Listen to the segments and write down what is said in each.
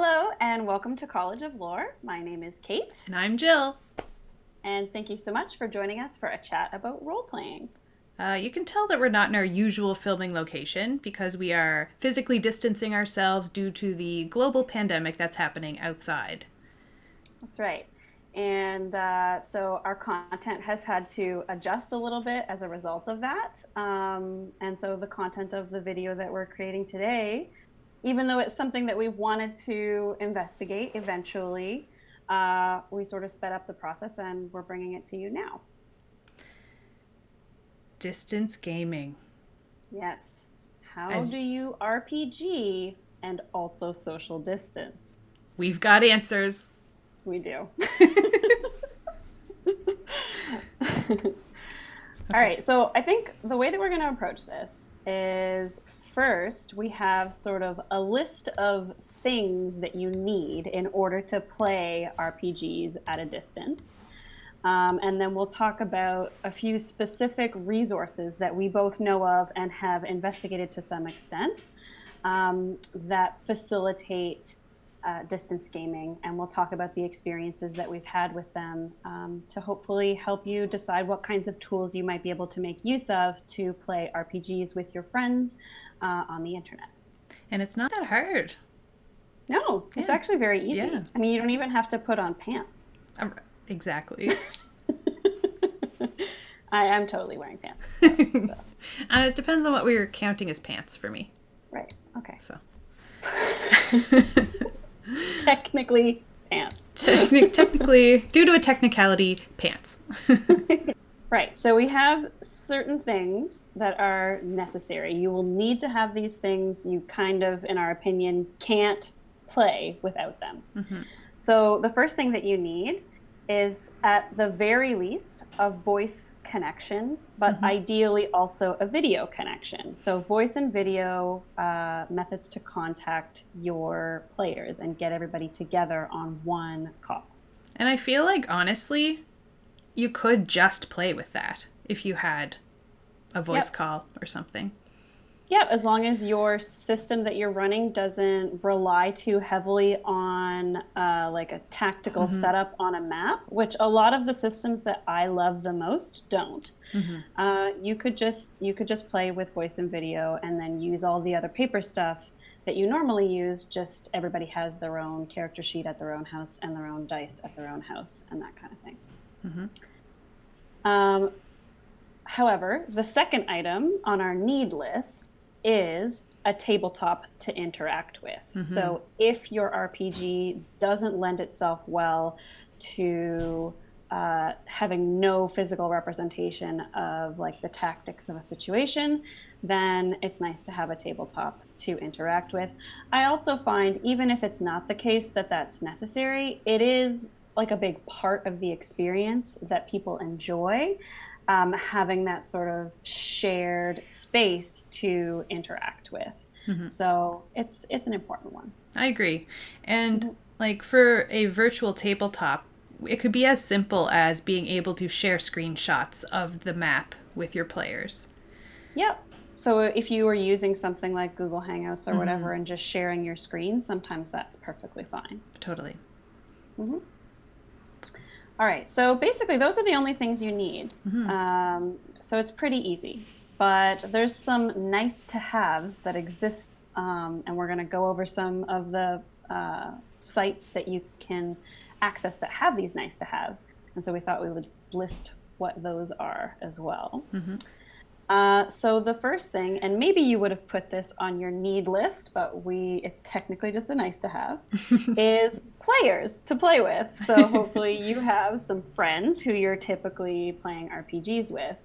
Hello and welcome to College of Lore. My name is Kate. And I'm Jill. And thank you so much for joining us for a chat about role-playing. You can tell that we're not in our usual filming location because we are physically distancing ourselves due to the global pandemic that's happening outside. That's right. And so our content has had to adjust a little bit as a result of that. And so the content of the video that we're creating today, even though it's something that we've wanted to investigate eventually, we sort of sped up the process and we're bringing it to you now. Distance gaming. Yes. How do you RPG and also social distance? We've got answers. We do. All right, so I think the way that we're going to approach this is first we have sort of a list of things that you need in order to play RPGs at a distance. And then we'll talk about a few specific resources that we both know of and have investigated to some extent that facilitate distance gaming. And we'll talk about the experiences that we've had with them to hopefully help you decide what kinds of tools you might be able to make use of to play RPGs with your friends on the internet. And it's not that hard. No, it's actually very easy. Yeah. I mean, you don't even have to put on pants. Exactly. I am totally wearing pants. So. It depends on what we're counting as pants for me. Right. Okay. So. Technically, pants. Technically, due to a technicality, pants. Right. So we have certain things that are necessary. You will need to have these things. You kind of, in our opinion, can't play without them. Mm-hmm. So the first thing that you need is, at the very least, a voice connection, but mm-hmm. ideally also a video connection. So voice and video methods to contact your players and get everybody together on one call. And I feel like, honestly, you could just play with that if you had a voice call or something. Yeah, as long as your system that you're running doesn't rely too heavily on like a tactical mm-hmm. setup on a map, which a lot of the systems that I love the most don't. Mm-hmm. You could just play with voice and video and then use all the other paper stuff that you normally use. Just everybody has their own character sheet at their own house and their own dice at their own house and that kind of thing. Mm-hmm. However, the second item on our need list is a tabletop to interact with. Mm-hmm. So if your RPG doesn't lend itself well to having no physical representation of like the tactics of a situation, then it's nice to have a tabletop to interact with. I also find, even if it's not the case that that's necessary, it is like a big part of the experience that people enjoy. Having that sort of shared space to interact with. Mm-hmm. So it's an important one. I agree. And mm-hmm. like for a virtual tabletop, it could be as simple as being able to share screenshots of the map with your players. Yep. So if you were using something like Google Hangouts or mm-hmm. whatever and just sharing your screen, sometimes that's perfectly fine. Totally. Mm-hmm. All right, so basically those are the only things you need. Mm-hmm. So it's pretty easy, but there's some nice to haves that exist, and we're going to go over some of the sites that you can access that have these nice to haves. And so we thought we would list what those are as well. Mm-hmm. So the first thing, and maybe you would have put this on your need list, but it's technically just a nice to have, is players to play with. So hopefully you have some friends who you're typically playing RPGs with.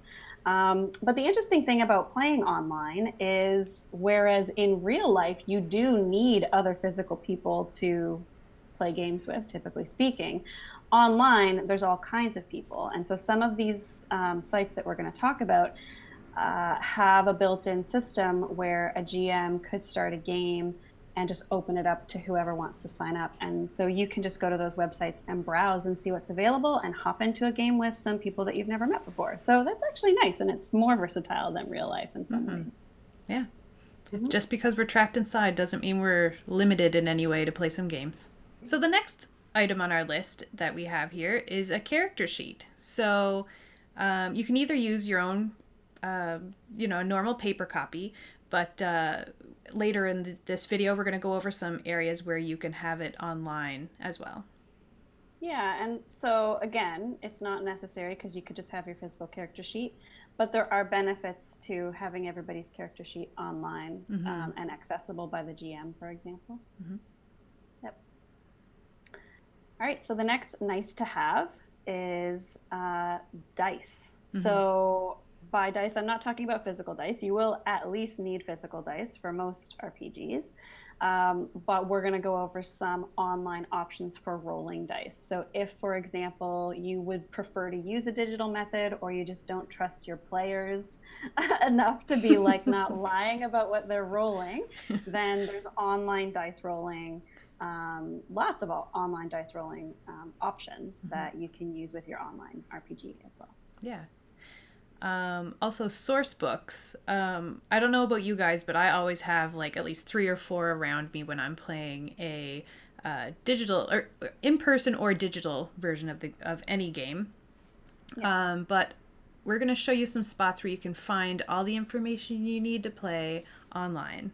But the interesting thing about playing online is, whereas in real life you do need other physical people to play games with, typically speaking, online there's all kinds of people. And so some of these sites that we're going to talk about have a built-in system where a GM could start a game and just open it up to whoever wants to sign up. And so you can just go to those websites and browse and see what's available and hop into a game with some people that you've never met before. So that's actually nice, and it's more versatile than real life in some way. Yeah. Just because we're trapped inside doesn't mean we're limited in any way to play some games. So the next item on our list that we have here is a character sheet. So you can either use your own, normal paper copy, but later in this video, we're going to go over some areas where you can have it online as well. Yeah, and so again, it's not necessary because you could just have your physical character sheet, but there are benefits to having everybody's character sheet online and accessible by the GM, for example. Yep. All right, so the next nice to have is dice. So by dice, I'm not talking about physical dice. You will at least need physical dice for most RPGs, but we're going to go over some online options for rolling dice. So if, for example, you would prefer to use a digital method, or you just don't trust your players enough to be like not lying about what they're rolling, then there's online dice rolling. Lots of online dice rolling options that you can use with your online RPG as well. Yeah. Also, source books. I don't know about you guys, but I always have like at least 3 or 4 around me when I'm playing a digital or in-person or digital version of any game. Yeah. But we're going to show you some spots where you can find all the information you need to play online.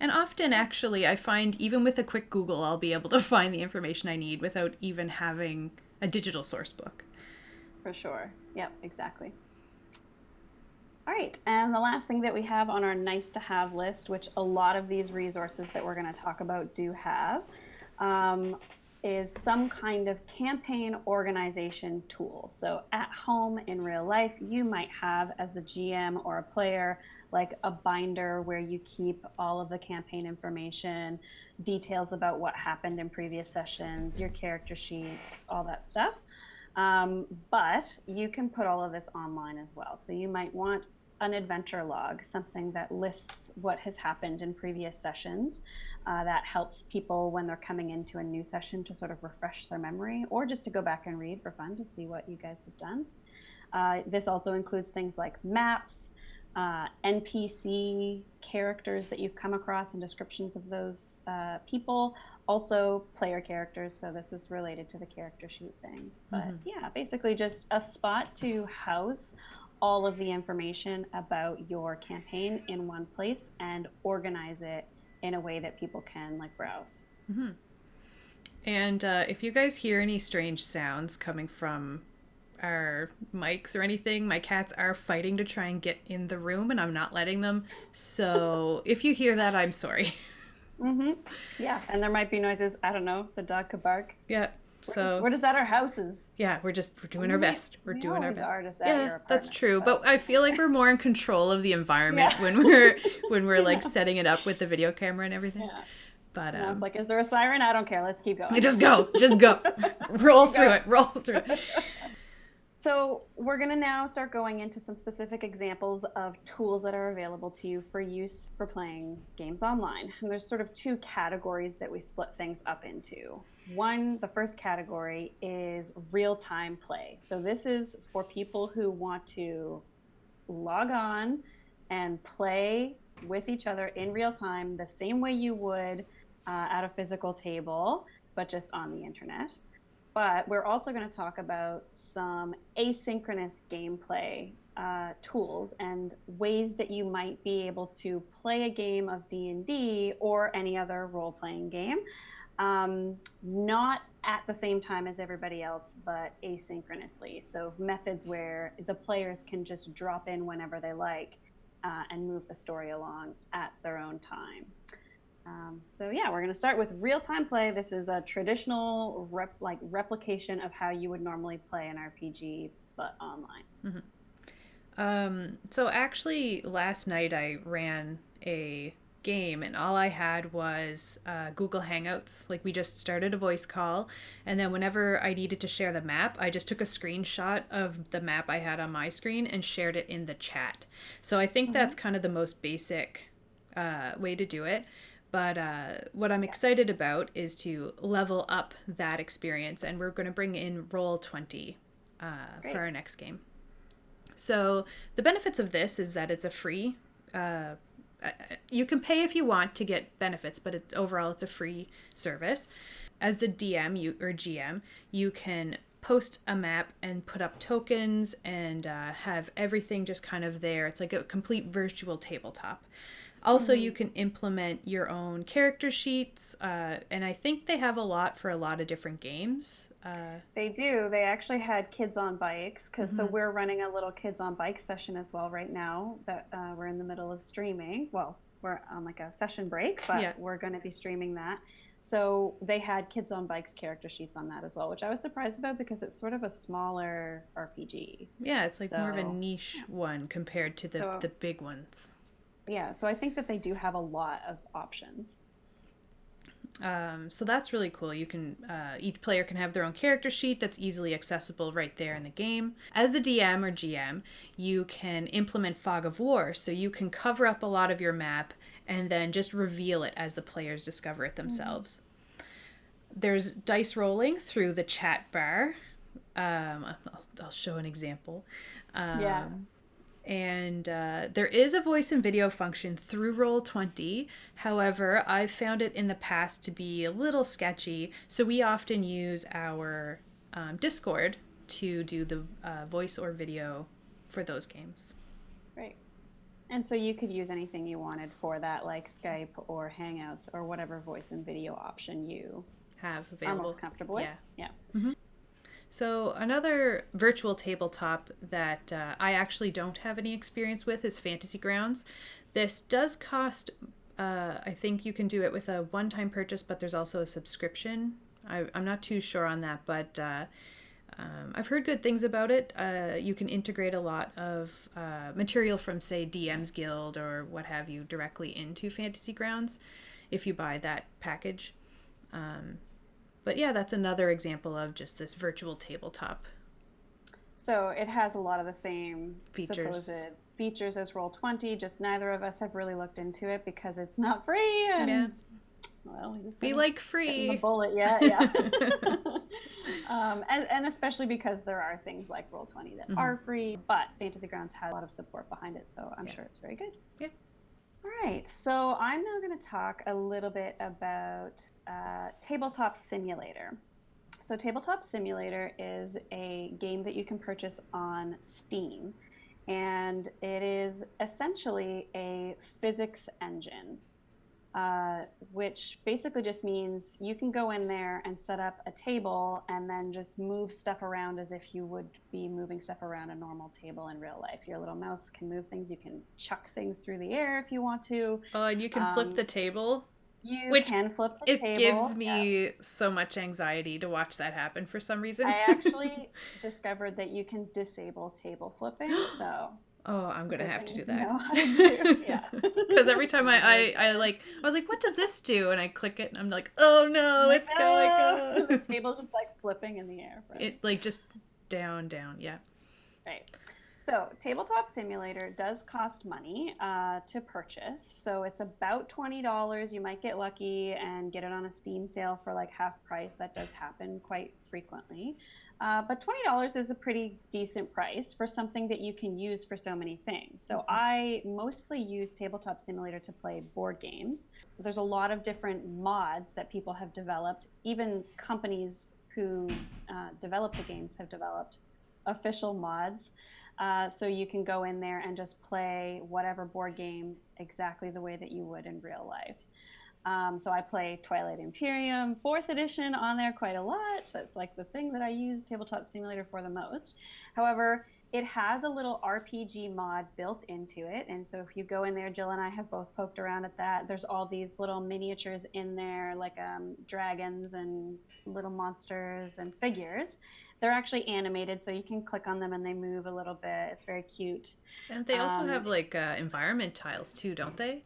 And often, actually, I find even with a quick Google, I'll be able to find the information I need without even having a digital source book. For sure. Yep, exactly. All right, and the last thing that we have on our nice to have list, which a lot of these resources that we're going to talk about do have, is some kind of campaign organization tool. So at home in real life, you might have, as the GM or a player, like a binder where you keep all of the campaign information, details about what happened in previous sessions, your character sheets, all that stuff. But you can put all of this online as well. So you might want an adventure log, something that lists what has happened in previous sessions. That helps people when they're coming into a new session to sort of refresh their memory, or just to go back and read for fun to see what you guys have done. This also includes things like maps, NPC characters that you've come across and descriptions of those people, also player characters, so this is related to the character sheet thing. But yeah, basically just a spot to house all of the information about your campaign in one place and organize it in a way that people can like browse. And if you guys hear any strange sounds coming from our mics or anything, my cats are fighting to try and get in the room and I'm not letting them. So if you hear that, I'm sorry. Yeah, and there might be noises. I don't know. The dog could bark. Yeah. So we're just at our houses. Yeah, we're doing our best. We're doing our best. Are just at your apartment, that's true. But I feel like we're more in control of the environment when we're like setting it up with the video camera and everything. Yeah. But now it's like, is there a siren? I don't care. Let's keep going. Just go. Roll through it. So we're going to now start going into some specific examples of tools that are available to you for use for playing games online. And there's sort of 2 categories that we split things up into. One, the first category is real-time play. So this is for people who want to log on and play with each other in real time the same way you would at a physical table, but just on the internet. But we're also going to talk about some asynchronous gameplay tools and ways that you might be able to play a game of D&D or any other role-playing game, not at the same time as everybody else, but asynchronously. So methods where the players can just drop in whenever they like and move the story along at their own time. So yeah, we're going to start with real-time play. This is a traditional replication of how you would normally play an RPG, but online. So actually, last night I ran a game and all I had was Google Hangouts. Like, we just started a voice call, and then whenever I needed to share the map, I just took a screenshot of the map I had on my screen and shared it in the chat. So I think that's kind of the most basic way to do it. But what I'm excited about is to level up that experience, and we're going to bring in Roll20 for our next game. So the benefits of this is that it's a free You can pay if you want to get benefits, but overall it's a free service. As the DM or GM, you can post a map and put up tokens and have everything just kind of there. It's like a complete virtual tabletop. Also, you can implement your own character sheets, and I think they have a lot for a lot of different games. They do. They actually had Kids on Bikes, because so we're running a little Kids on Bikes session as well right now that we're in the middle of streaming. Well, we're on like a session break, but we're going to be streaming that. So they had Kids on Bikes character sheets on that as well, which I was surprised about because it's sort of a smaller RPG. Yeah, it's like more of a niche one compared to the big ones. Yeah, so I think that they do have a lot of options. So that's really cool. You can each player can have their own character sheet that's easily accessible right there in the game. As the DM or GM, you can implement Fog of War, so you can cover up a lot of your map and then just reveal it as the players discover it themselves. There's dice rolling through the chat bar. I'll show an example. And there is a voice and video function through Roll20. However, I've found it in the past to be a little sketchy, so we often use our Discord to do the voice or video for those games. Right. And so you could use anything you wanted for that, like Skype or Hangouts or whatever voice and video option you have available. Are most comfortable with. Yeah. So another virtual tabletop that I actually don't have any experience with is Fantasy Grounds. This does cost, I think you can do it with a one-time purchase, but there's also a subscription. I'm not too sure on that, but I've heard good things about it. You can integrate a lot of material from, say, DM's Guild or what have you directly into Fantasy Grounds if you buy that package. But yeah, that's another example of just this virtual tabletop. So it has a lot of the same supposed features as Roll20, just neither of us have really looked into it because it's not free. And, well, we just be like free. The bullet, yeah. And especially because there are things like Roll20 that are free, but Fantasy Grounds has a lot of support behind it, so I'm sure it's very good. Yeah. All right, so I'm now going to talk a little bit about Tabletop Simulator. So Tabletop Simulator is a game that you can purchase on Steam, and it is essentially a physics engine, which basically just means you can go in there and set up a table and then just move stuff around as if you would be moving stuff around a normal table in real life. Your little mouse can move things. You can chuck things through the air if you want to. Oh, and you can flip the table. You can flip the table. It gives me so much anxiety to watch that happen for some reason. I actually discovered that you can disable table flipping, so... Oh, I'm going to have to do that. Know how to do. Yeah. Because every time I was like, what does this do? And I click it and I'm like, oh no, it's going. The table's just like flipping in the air. Right? It like just down, yeah. Right. So Tabletop Simulator does cost money to purchase. So it's about $20. You might get lucky and get it on a Steam sale for like half price. That does happen quite frequently. But $20 is a pretty decent price for something that you can use for so many things. So I mostly use Tabletop Simulator to play board games. There's a lot of different mods that people have developed. Even companies who develop the games have developed official mods. So you can go in there and just play whatever board game exactly the way that you would in real life. So I play Twilight Imperium 4th edition on there quite a lot. That's like the thing that I use Tabletop Simulator for the most. However, it has a little RPG mod built into it. And so if you go in there, Jill and I have both poked around at that. There's all these little miniatures in there, like dragons and little monsters and figures. They're actually animated, so you can click on them and they move a little bit. It's very cute. And they also have like environment tiles too, don't they?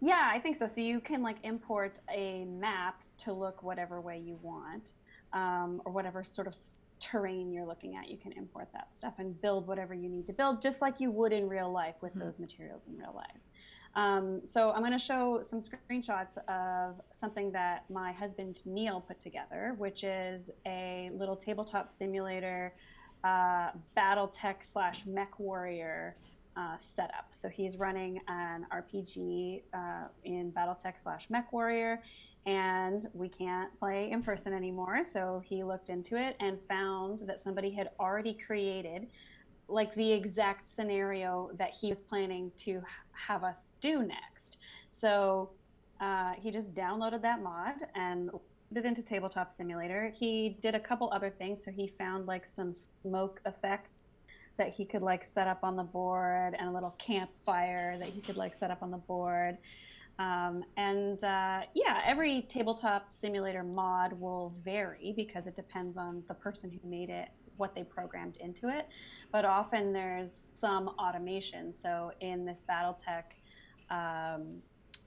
Yeah, I think so. So you can like import a map to look whatever way you want, or whatever sort of terrain you're looking at. You can import that stuff and build whatever you need to build, just like you would in real life with those materials in real life. So I'm going to show some screenshots of something that my husband Neil put together, which is a little tabletop simulator, BattleTech / Mech Warrior setup. So he's running an RPG in BattleTech/Mech Warrior, and we can't play in person anymore. So he looked into it and found that somebody had already created like the exact scenario that he was planning to have us do next. So he just downloaded that mod and put it into Tabletop Simulator. He did a couple other things. So he found like some smoke effects that he could like set up on the board, and a little campfire that he could like set up on the board. Yeah, every tabletop simulator mod will vary because it depends on the person who made it, what they programmed into it. But often there's some automation. So in this BattleTech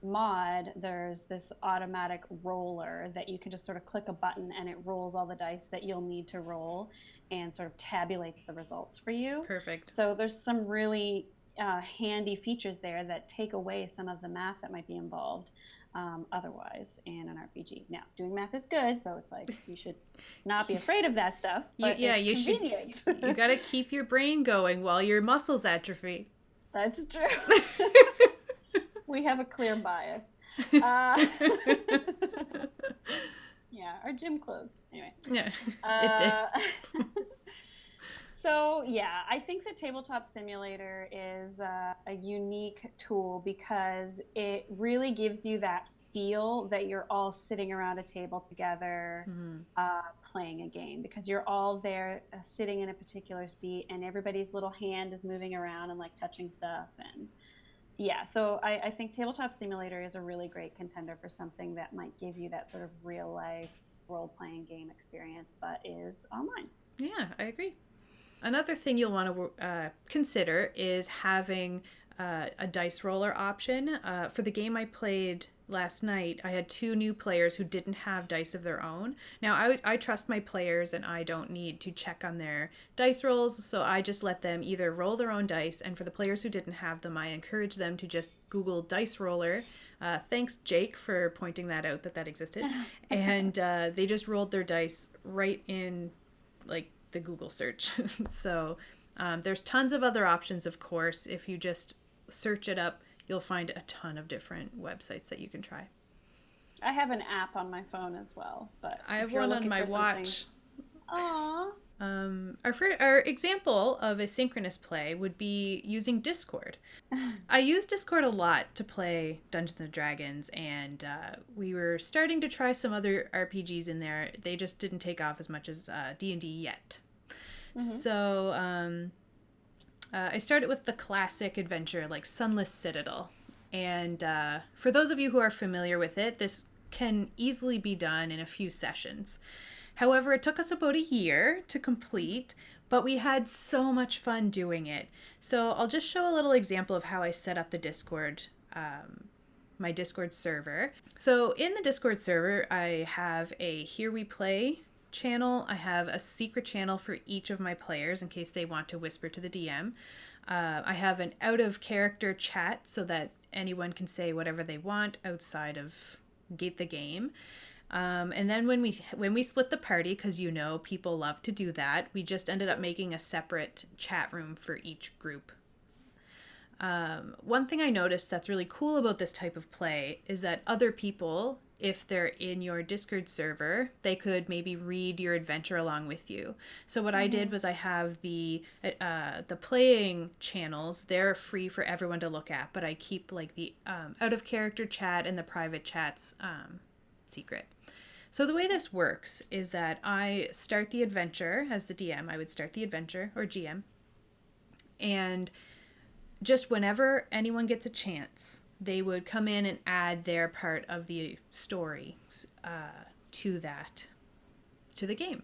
mod, there's this automatic roller that you can just sort of click a button and it rolls all the dice that you'll need to roll and sort of tabulates the results for you. Perfect. So there's some really handy features there that take away some of the math that might be involved otherwise in an RPG. Now, doing math is good, so it's like you should not be afraid of that stuff. But you convenient. You got to keep your brain going while your muscles atrophy. That's true. We have a clear bias. Yeah, our gym closed. Anyway. Yeah, it did. So, yeah, I think that Tabletop Simulator is a unique tool because it really gives you that feel that you're all sitting around a table together playing a game, because you're all there sitting in a particular seat and everybody's little hand is moving around and like touching stuff. And yeah, so I think Tabletop Simulator is a really great contender for something that might give you that sort of real life role-playing game experience, but is online. Yeah, I agree. Another thing you'll want to consider is having a dice roller option. For the game I played last night, I had 2 new players who didn't have dice of their own. Now, I trust my players and I don't need to check on their dice rolls, so I just let them either roll their own dice, and for the players who didn't have them, I encourage them to just Google dice roller. Thanks, Jake, for pointing that out, that existed. And they just rolled their dice right in, like, the Google search. So there's tons of other options, of course. If you just search it up, you'll find a ton of different websites that you can try. I have an app on my phone as well, but I have one on my watch. Aww. Our example of asynchronous play would be using Discord. I use Discord a lot to play Dungeons and Dragons, and we were starting to try some other RPGs in there. They just didn't take off as much as D&D yet. So I started with the classic adventure like Sunless Citadel. And for those of you who are familiar with it, this can easily be done in a few sessions. However, it took us about a year to complete, but we had so much fun doing it. So I'll just show a little example of how I set up the Discord, my Discord server. So in the Discord server, I have a Here We Play channel. I have a secret channel for each of my players in case they want to whisper to the DM. I have an out of character chat so that anyone can say whatever they want outside of the game. And then when we split the party, because people love to do that, we just ended up making a separate chat room for each group. One thing I noticed that's really cool about this type of play is that other people, if they're in your Discord server, they could maybe read your adventure along with you. So what I did was I have the playing channels. They're free for everyone to look at, but I keep like the out of character chat and the private chats secret. So the way this works is that I start the adventure as the DM. I would start the adventure, or GM, and just whenever anyone gets a chance, they would come in and add their part of the story to the game.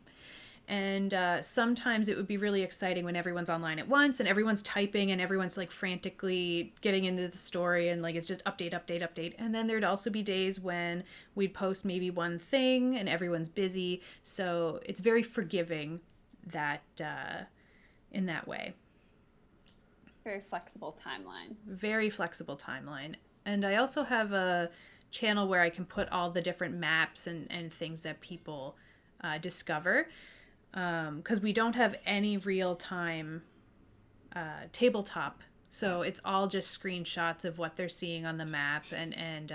And sometimes it would be really exciting when everyone's online at once and everyone's typing and everyone's like frantically getting into the story and like it's just update. And then there'd also be days when we'd post maybe one thing and everyone's busy. So it's very forgiving that in that way. Very flexible timeline. Very flexible timeline. And I also have a channel where I can put all the different maps and things that people discover. Because we don't have any real-time tabletop So it's all just screenshots of what they're seeing on the map and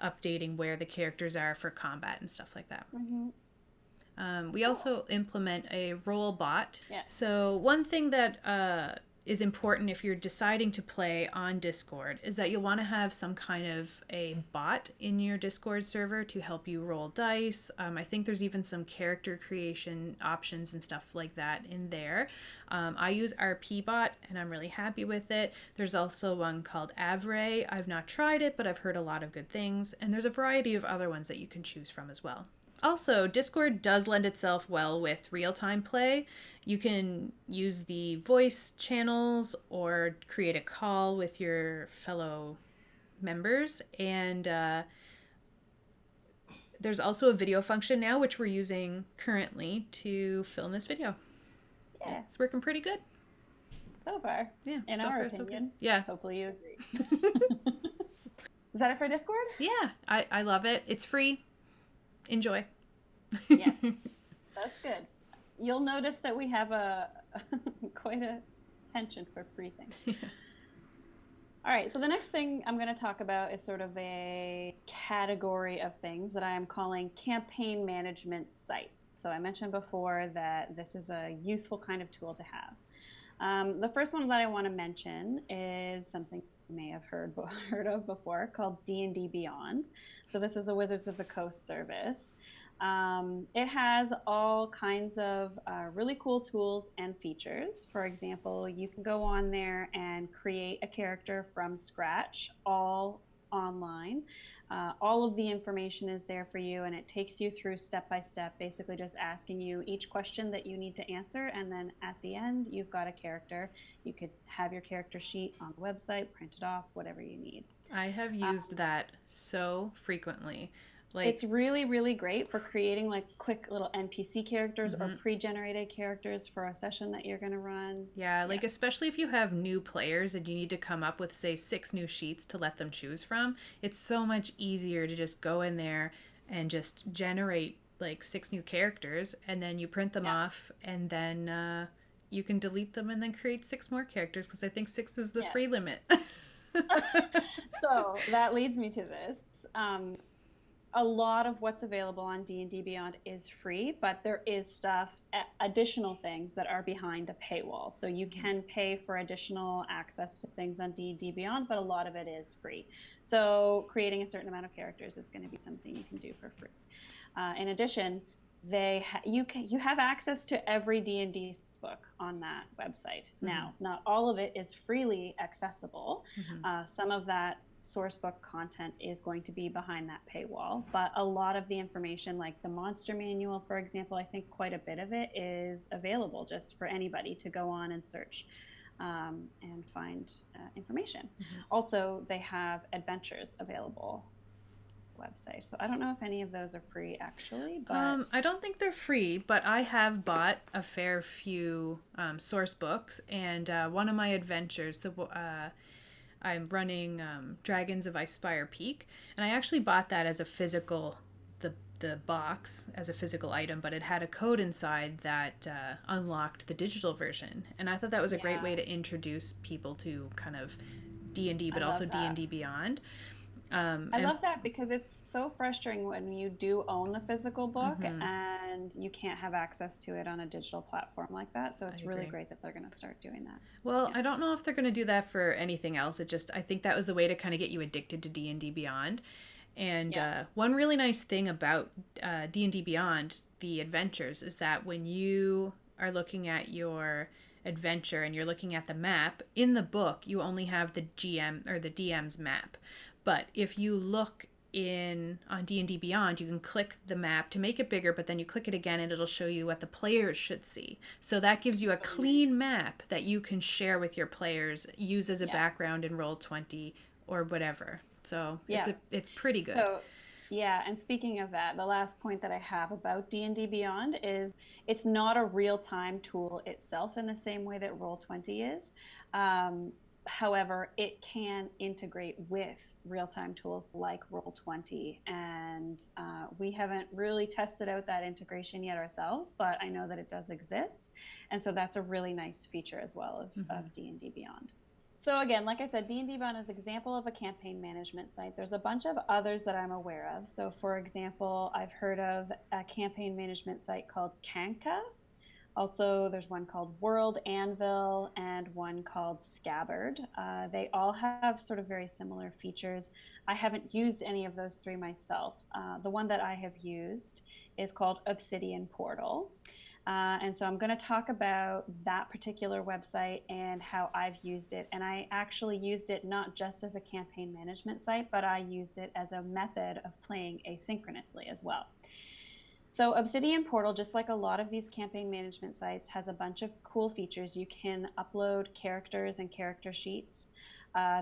updating where the characters are for combat and stuff like that. Mm-hmm. We also implement a role bot. Yeah. So one thing that is important if you're deciding to play on Discord is that you'll want to have some kind of a bot in your Discord server to help you roll dice. I think there's even some character creation options and stuff like that in there. I use RPBot and I'm really happy with it. There's also one called Avray. I've not tried it, but I've heard a lot of good things. And there's a variety of other ones that you can choose from as well. Also, Discord does lend itself well with real-time play. You can use the voice channels or create a call with your fellow members. And there's also a video function now, which we're using currently to film this video. Yeah. It's working pretty good. So far. Yeah. In so our far, opinion. so good. Yeah. Hopefully you agree. Is that it for Discord? Yeah. I love it. It's free. Enjoy. Yes. That's good. You'll notice that we have quite a penchant for free things. Yeah. All right, so the next thing I'm going to talk about is sort of a category of things that I am calling campaign management sites. So I mentioned before that this is a useful kind of tool to have. The first one that I want to mention is something you may have heard of before called D&D Beyond. So this is a Wizards of the Coast service. It has all kinds of really cool tools and features. For example, you can go on there and create a character from scratch, all online. All of the information is there for you, and it takes you through step by step, basically just asking you each question that you need to answer, and then at the end, you've got a character. You could have your character sheet on the website, print it off, whatever you need. I have used that so frequently. It's really, really great for creating like quick little NPC characters or pre-generated characters for a session that you're going to run. Yeah, like especially if you have new players and you need to come up with, say, 6 new sheets to let them choose from, it's so much easier to just go in there and just generate like 6 new characters, and then you print them off, and then you can delete them and then create 6 more characters, because I think 6 is the free limit. So that leads me to this. A lot of what's available on D&D Beyond is free, but there is stuff, additional things that are behind a paywall. So you can pay for additional access to things on D&D Beyond, but a lot of it is free. So creating a certain amount of characters is going to be something you can do for free. In addition, you have access to every D&D book on that website. Now, not all of it is freely accessible. Some of that source book content is going to be behind that paywall, but a lot of the information, like the monster manual, for example, I think quite a bit of it is available just for anybody to go on and search and find information. Also, they have adventures available website. So I don't know if any of those are free actually, but I don't think they're free, but I have bought a fair few source books, and one of my adventures, I'm running Dragons of Icespire Peak, and I actually bought that as a physical, the box as a physical item, but it had a code inside that unlocked the digital version, and I thought that was a great way to introduce people to kind of D&D, but also D&D Beyond. I love that because it's so frustrating when you do own the physical book and you can't have access to it on a digital platform like that. So it's really great that they're going to start doing that. Well, I don't know if they're going to do that for anything else. I think that was the way to kind of get you addicted to D&D Beyond. And one really nice thing about D&D Beyond, the adventures, is that when you are looking at your adventure and you're looking at the map, in the book, you only have the GM or the DM's map. But if you look on D&D Beyond, you can click the map to make it bigger, but then you click it again and it'll show you what the players should see. So that gives you a clean map that you can share with your players, use as a background in Roll20 or whatever. So it's pretty good. So, and speaking of that, the last point that I have about D&D Beyond is it's not a real-time tool itself in the same way that Roll20 is. However, it can integrate with real-time tools like Roll20, and we haven't really tested out that integration yet ourselves, but I know that it does exist, and so that's a really nice feature as well of D&D Beyond. So again, like I said, D&D Beyond is an example of a campaign management site. There's a bunch of others that I'm aware of. So for example, I've heard of a campaign management site called Kanka. Also, there's one called World Anvil and one called Scabbard. They all have sort of very similar features. I haven't used any of those three myself. The one that I have used is called Obsidian Portal. And so I'm going to talk about that particular website and how I've used it. And I actually used it not just as a campaign management site, but I used it as a method of playing asynchronously as well. So Obsidian Portal, just like a lot of these campaign management sites, has a bunch of cool features. You can upload characters and character sheets.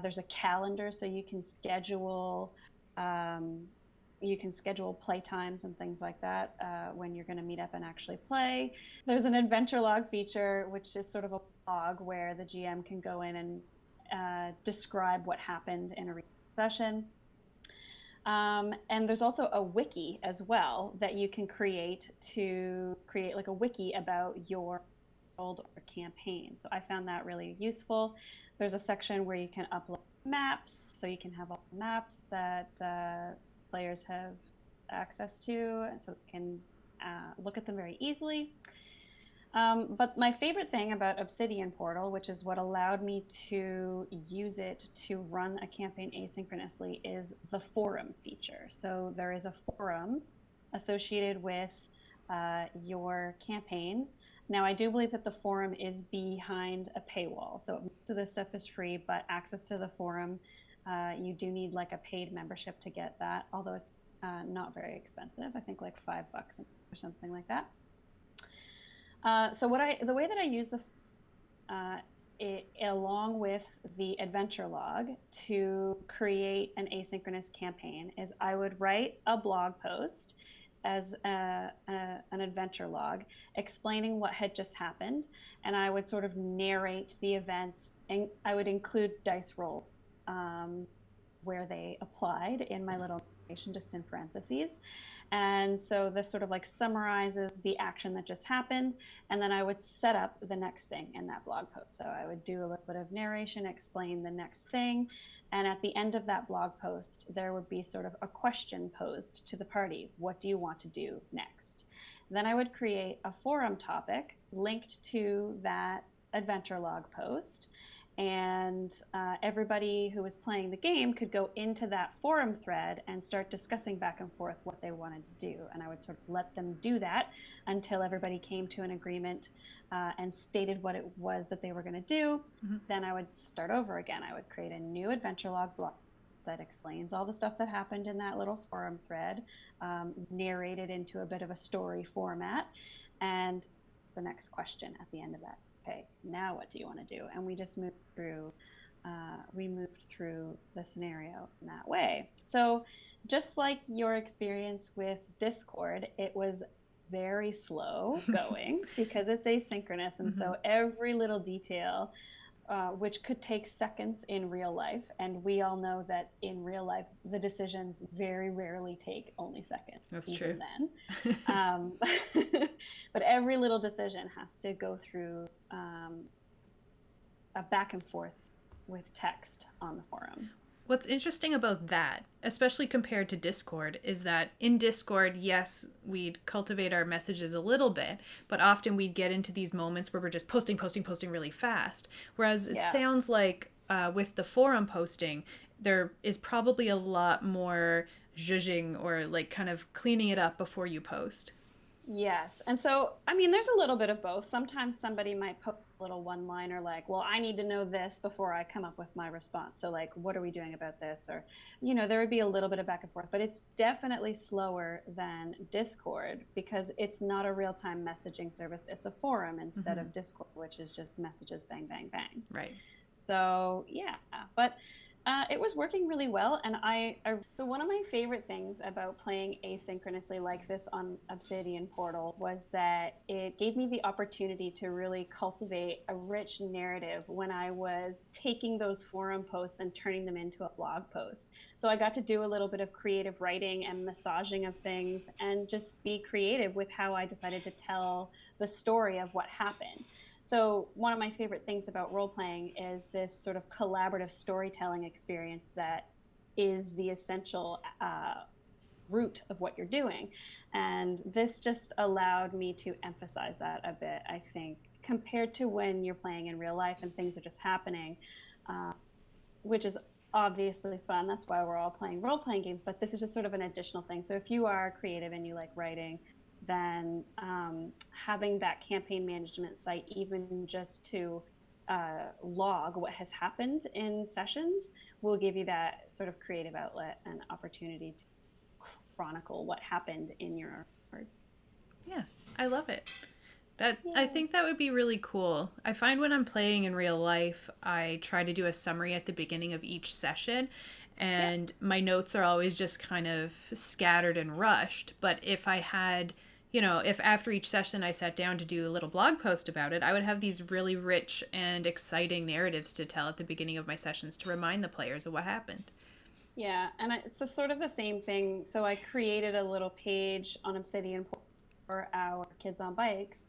There's a calendar, so you can schedule play times and things like that when you're going to meet up and actually play. There's an adventure log feature, which is sort of a log where the GM can go in and describe what happened in a session. And there's also a wiki as well that you can create like a wiki about your world or campaign. So I found that really useful. There's a section where you can upload maps, so you can have all the maps that players have access to, so they can look at them very easily. But my favorite thing about Obsidian Portal, which is what allowed me to use it to run a campaign asynchronously, is the forum feature. So there is a forum associated with your campaign. Now, I do believe that the forum is behind a paywall. So most of this stuff is free, but access to the forum, you do need like a paid membership to get that, although it's not very expensive. I think like $5 or something like that. So the way that I use it along with the adventure log to create an asynchronous campaign is I would write a blog post as an adventure log explaining what had just happened, and I would sort of narrate the events, and I would include dice roll where they applied in my little narration, just in parentheses. And so this sort of like summarizes the action that just happened, and then I would set up the next thing in that blog post. So I would do a little bit of narration, explain the next thing, and at the end of that blog post, there would be sort of a question posed to the party. What do you want to do next? Then I would create a forum topic linked to that adventure log post, and everybody who was playing the game could go into that forum thread and start discussing back and forth what they wanted to do. And I would sort of let them do that until everybody came to an agreement and stated what it was that they were going to do. Mm-hmm. Then I would start over again. I would create a new adventure log blog that explains all the stuff that happened in that little forum thread, narrated into a bit of a story format, and the next question at the end of that. Okay, now what do you want to do? And we just moved through the scenario in that way. So just like your experience with Discord, it was very slow going because it's asynchronous. And mm-hmm. So every little detail, which could take seconds in real life, and we all know that in real life, the decisions very rarely take only seconds. That's true. Then. But every little decision has to go through a back and forth with text on the forum. What's interesting about that, especially compared to Discord, is that in Discord, yes, we'd cultivate our messages a little bit, but often we'd get into these moments where we're just posting really fast. Whereas it sounds like with the forum posting, there is probably a lot more zhuzhing or like kind of cleaning it up before you post. Yes. And so, I mean, there's a little bit of both. Sometimes somebody might post a little one-liner like, well, I need to know this before I come up with my response. So like, what are we doing about this? Or, there would be a little bit of back and forth, but it's definitely slower than Discord because it's not a real-time messaging service. It's a forum instead mm-hmm. of Discord, which is just messages, bang, bang, bang. Right. So, yeah. But it was working really well, and so one of my favorite things about playing asynchronously like this on Obsidian Portal was that it gave me the opportunity to really cultivate a rich narrative when I was taking those forum posts and turning them into a blog post. So I got to do a little bit of creative writing and massaging of things and just be creative with how I decided to tell the story of what happened. So one of my favorite things about role playing is this sort of collaborative storytelling experience that is the essential root of what you're doing. And this just allowed me to emphasize that a bit, I think, compared to when you're playing in real life and things are just happening, uh, which is obviously fun. That's why we're all playing role playing games, but this is just sort of an additional thing. So if you are creative and you like writing, then having that campaign management site, even just to log what has happened in sessions, will give you that sort of creative outlet and opportunity to chronicle what happened in your words. Yeah, I love it. That I Yeah. think that would be really cool. I find when I'm playing in real life, I try to do a summary at the beginning of each session, Yep. and my notes are always just kind of scattered and rushed. But if I had, if after each session I sat down to do a little blog post about it, I would have these really rich and exciting narratives to tell at the beginning of my sessions to remind the players of what happened. Yeah, and it's a sort of the same thing. So I created a little page on Obsidian Portal for our Kids on Bikes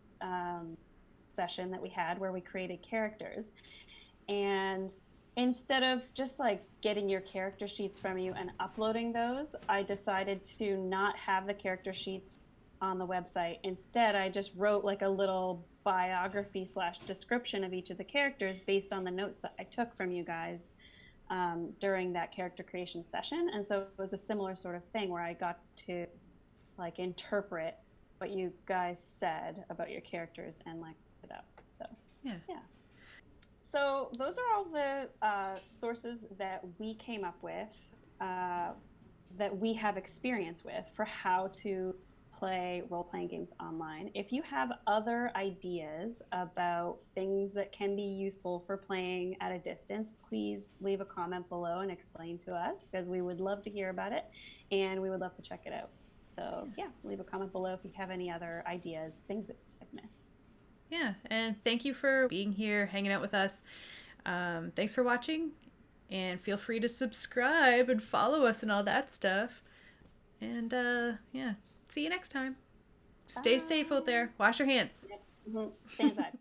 session that we had where we created characters. And instead of just like getting your character sheets from you and uploading those, I decided to not have the character sheets on the website. Instead, I just wrote like a little biography slash description of each of the characters based on the notes that I took from you guys during that character creation session. And so it was a similar sort of thing where I got to like interpret what you guys said about your characters and like it up. So Yeah. yeah. So those are all the sources that we came up with, uh, that we have experience with for how to play role playing games online. If you have other ideas about things that can be useful for playing at a distance, please leave a comment below and explain to us because we would love to hear about it and we would love to check it out. So, yeah, leave a comment below if you have any other ideas, things that I've missed. Yeah, and thank you for being here, hanging out with us. Thanks for watching, and feel free to subscribe and follow us and all that stuff. And yeah, see you next time. Stay safe out Bye. there. Wash your hands. Yep. Mm-hmm. Stay inside.